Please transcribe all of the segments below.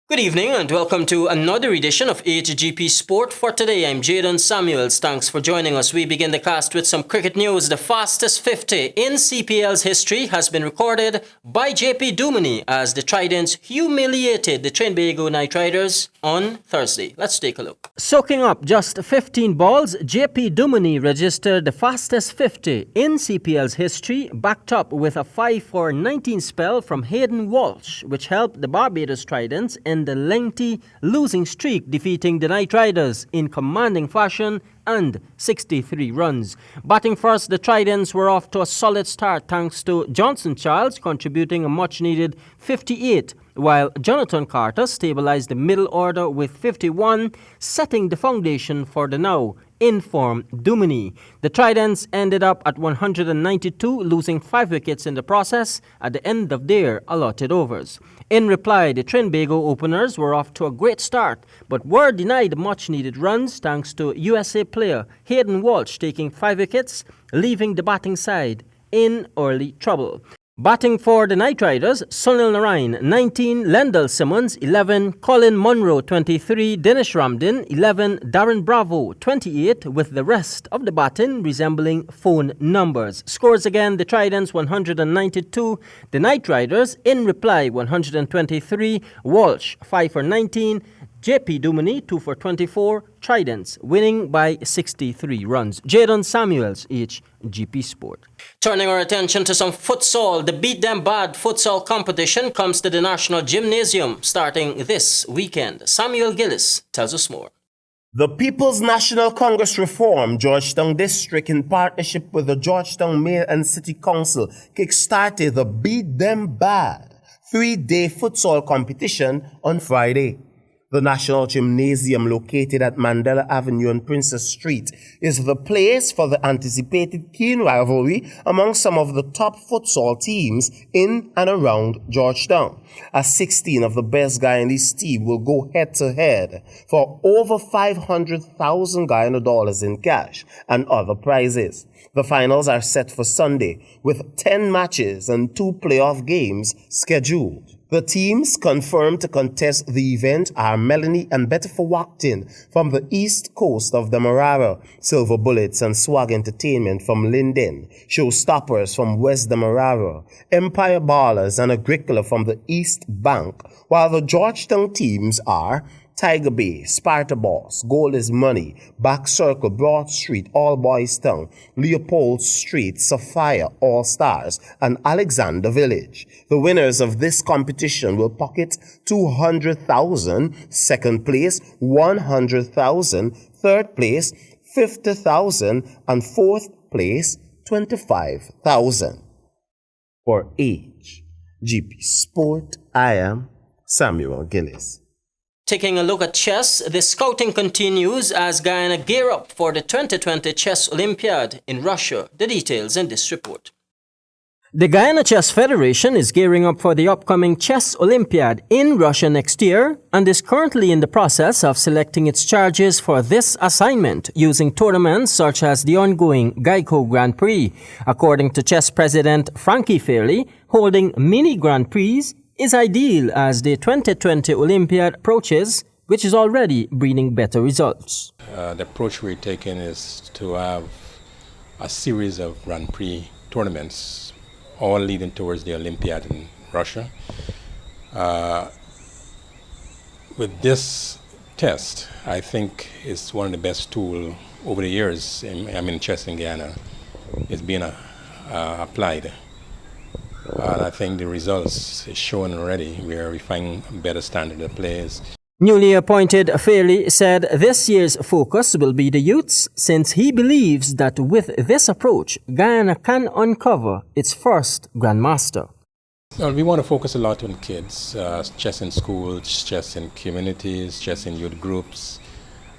Good evening and welcome to another edition of HGP Sport. For today, I'm JADON Samuels. Thanks for joining us. We begin the cast with some cricket news. The fastest 50 in CPL's history has been recorded by JP Duminy as the Tridents humiliated the Trinbago Knight Riders on Thursday. Let's take a look. Soaking up just 15 balls, JP Duminy registered the fastest 50 in CPL's history, backed up with a 5 for 19 spell from Hayden Walsh, which helped the Barbados Tridents in the lengthy losing streak, defeating the Knight Riders in commanding fashion and 63 runs. Batting first, the Tridents were off to a solid start thanks to Johnson Charles contributing a much-needed 58, while Jonathan Carter stabilized the middle order with 51, setting the foundation for the now in-form Duminy. The Tridents ended up at 192, losing 5 wickets in the process at the end of their allotted overs. In reply, the Trinbago openers were off to a great start, but were denied much-needed runs thanks to USA player Hayden Walsh taking 5 wickets, leaving the batting side in early trouble. Batting for the Knight Riders, Sunil Narain, 19, Lendl Simmons, 11, Colin Munro, 23, Dinesh Ramdin, 11, Darren Bravo, 28, with the rest of the batting resembling phone numbers. Scores again, the Tridents 192, the Knight Riders in reply 123, Walsh 5 for 19, JP Duminy 2 for 24, Tridents winning by 63 runs. JADON Samuels, HGP Sport. Turning our attention to some futsal, the Beat Them Bad futsal competition comes to the National Gymnasium starting this weekend. Samuel Gillis tells us more. The People's National Congress Reform Georgetown District, in partnership with the Georgetown Mayor and City Council, kick-started the Beat Them Bad 3-day futsal competition on Friday. The National Gymnasium, located at Mandela Avenue and Princess Street, is the place for the anticipated keen rivalry among some of the top futsal teams in and around Georgetown, as 16 of the best Guyanese team will go head-to-head for over $500,000 dollars in cash and other prizes. The finals are set for Sunday, with 10 matches and 2 playoff games scheduled. The teams confirmed to contest the event are Melanie and Bettifer Wackton from the east coast of Demerara, Silver Bullets and Swag Entertainment from Linden, Showstoppers from West Demerara, Empire Ballers and Agricola from the East Bank, while the Georgetown teams are Tiger Bay, Sparta Boss, Gold is Money, Back Circle, Broad Street, All Boys Town, Leopold Street, Sapphire, All Stars, and Alexander Village. The winners of this competition will pocket $200,000, second place $100,000, third place $50,000, and fourth place $25,000. For HGP Sport, I am Samuel Gillis. Taking a look at chess, the scouting continues as Guyana gear up for the 2020 Chess Olympiad in Russia. The details in this report. The Guyana Chess Federation is gearing up for the upcoming Chess Olympiad in Russia next year and is currently in the process of selecting its charges for this assignment using tournaments such as the ongoing Geico Grand Prix. According to chess president Frankie Fairley, holding mini Grand Prix is ideal as the 2020 Olympiad approaches, which is already bringing better results. The approach we're taking is to have a series of Grand Prix tournaments, all leading towards the Olympiad in Russia. With this test, I think it's one of the best tools over the years in chess in Guyana. It's been applied. And I think the results is showing already where we find a better standard of players. Newly appointed Fairley said this year's focus will be the youths, since he believes that with this approach, Guyana can uncover its first grandmaster. Well, we want to focus a lot on kids, chess in schools, chess in communities, chess in youth groups.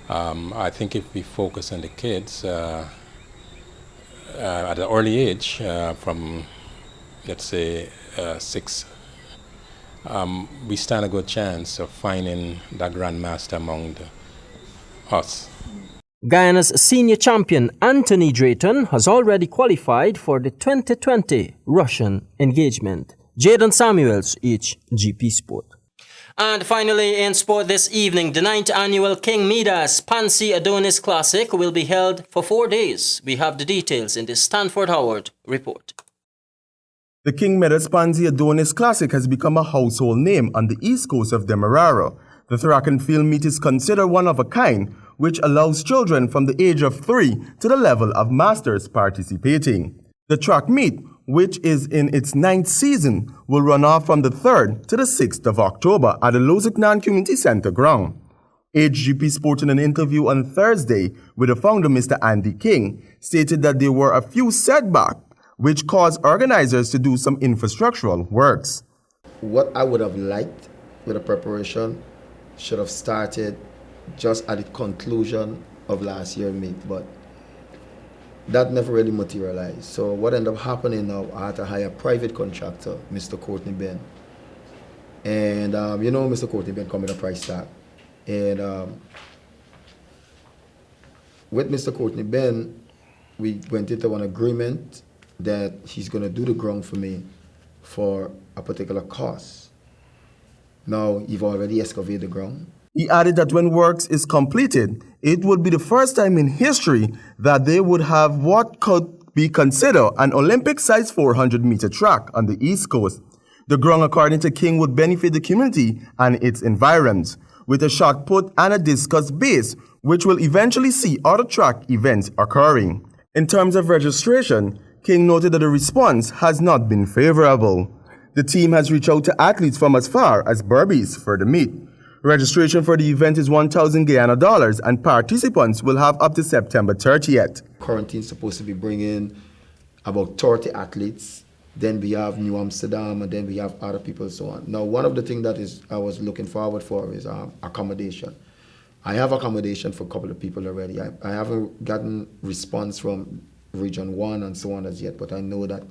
I think if we focus on the kids at an early age, from let's say 6, we stand a good chance of finding that grandmaster among us. Guyana's senior champion Anthony Drayton has already qualified for the 2020 Russian engagement. JADON Samuels, HGP Sport. And finally, in sport this evening, the 9th annual King Midas Pansy Adonis Classic will be held for 4 days. We have the details in this Stanford Howard report. The King Midas Pansy Adonis Classic has become a household name on the east coast of Demerara. The track and field meet is considered one of a kind, which allows children from the age of 3 to the level of masters participating. The track meet, which is in its 9th season, will run off from the 3rd to the 6th of October at the Lozignan Community Center ground. HGP Sport, in an interview on Thursday with the founder, Mr. Andy King, stated that there were a few setbacks which caused organizers to do some infrastructural works. What I would have liked with the preparation should have started just at the conclusion of last year's meet, but that never really materialized. So what ended up happening now, I had to hire a private contractor, Mr. Courtney Ben. And Mr. Courtney Ben come with a price tag. And with Mr. Courtney Ben, we went into an agreement that he's going to do the ground for me for a particular cost. Now, you've already excavated the ground. He added that when works is completed, it would be the first time in history that they would have what could be considered an Olympic-sized 400-meter track on the East Coast. The ground, according to King, would benefit the community and its environs, with a shot put and a discus base, which will eventually see other track events occurring. In terms of registration, King noted that the response has not been favorable. The team has reached out to athletes from as far as Berbice for the meet. Registration for the event is 1,000 Guyana dollars, and participants will have up to September 30th. Currently supposed to be bringing about 30 athletes. Then we have New Amsterdam, and then we have other people and so on. Now, one of the things that I was looking forward for is accommodation. I have accommodation for a couple of people already. I haven't gotten response from Region 1 and so on as yet, but I know that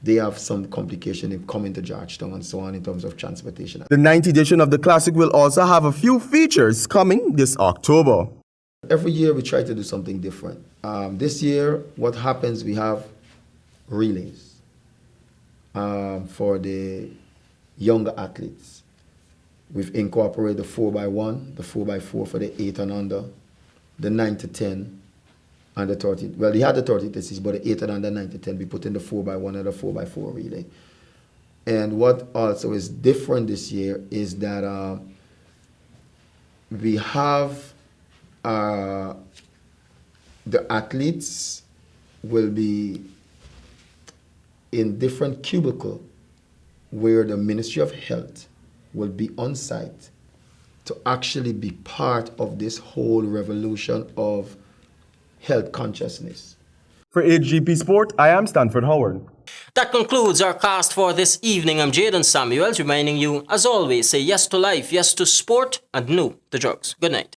they have some complication in coming to Georgetown and so on in terms of transportation. The 9th edition of the Classic will also have a few features coming this October. Every year we try to do something different. This year, what happens, we have relays for the younger athletes. We've incorporated the 4x1, the 4x4 for the 8 and under, the 9 to 10, and the 30. Well, he had the 30 this, but the 8 and under, 9 to 10, we put in the 4x1 and the 4x4 relay. And what also is different this year is that we have the athletes will be in different cubicle where the Ministry of Health will be on site to actually be part of this whole revolution of health consciousness. For HGP Sport, I am Stanford Howard. That concludes our cast for this evening. I'm JADON Samuels, reminding you, as always, say yes to life, yes to sport, and no to drugs. Good night.